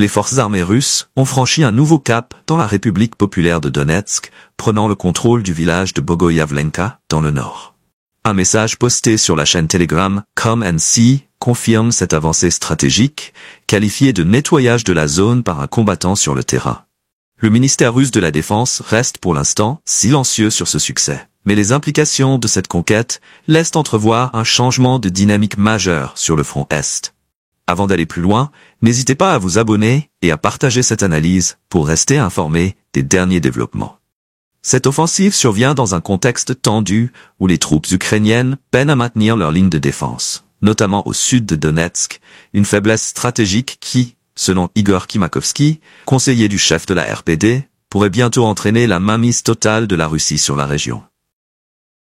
les forces armées russes ont franchi un nouveau cap dans la République populaire de Donetsk, prenant le contrôle du village de Bogoyavlenka, dans le nord. Un message posté sur la chaîne Telegram Come and See confirme cette avancée stratégique, qualifiée de nettoyage de la zone par un combattant sur le terrain. Le ministère russe de la Défense reste pour l'instant silencieux sur ce succès, mais les implications de cette conquête laissent entrevoir un changement de dynamique majeur sur le front Est. Avant d'aller plus loin, n'hésitez pas à vous abonner et à partager cette analyse pour rester informé des derniers développements. Cette offensive survient dans un contexte tendu où les troupes ukrainiennes peinent à maintenir leur ligne de défense, notamment au sud de Donetsk, une faiblesse stratégique qui, selon Igor Kimakovsky, conseiller du chef de la RPD, pourrait bientôt entraîner la mainmise totale de la Russie sur la région.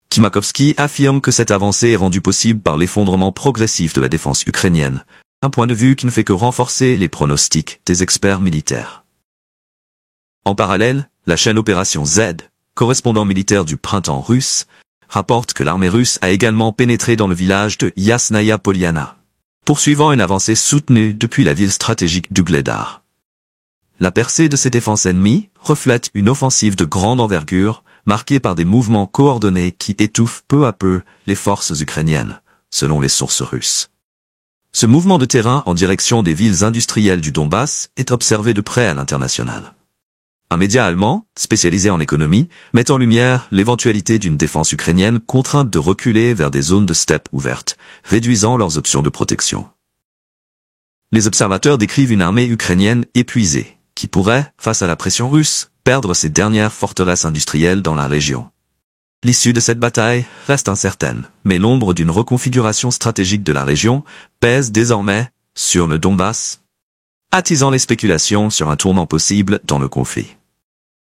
Kimakovsky affirme que cette avancée est rendue possible par l'effondrement progressif de la défense ukrainienne, un point de vue qui ne fait que renforcer les pronostics des experts militaires. En parallèle, la chaîne Opération Z, correspondant militaire du printemps russe, rapporte que l'armée russe a également pénétré dans le village de Yasnaya Poliana, poursuivant une avancée soutenue depuis la ville stratégique d'Ugledar. La percée de ces défenses ennemies reflète une offensive de grande envergure, marquée par des mouvements coordonnés qui étouffent peu à peu les forces ukrainiennes, selon les sources russes. Ce mouvement de terrain en direction des villes industrielles du Donbass est observé de près à l'international. Un média allemand, spécialisé en économie, met en lumière l'éventualité d'une défense ukrainienne contrainte de reculer vers des zones de steppe ouvertes, réduisant leurs options de protection. Les observateurs décrivent une armée ukrainienne épuisée, qui pourrait, face à la pression russe, perdre ses dernières forteresses industrielles dans la région. L'issue de cette bataille reste incertaine, mais l'ombre d'une reconfiguration stratégique de la région pèse désormais sur le Donbass, attisant les spéculations sur un tournant possible dans le conflit.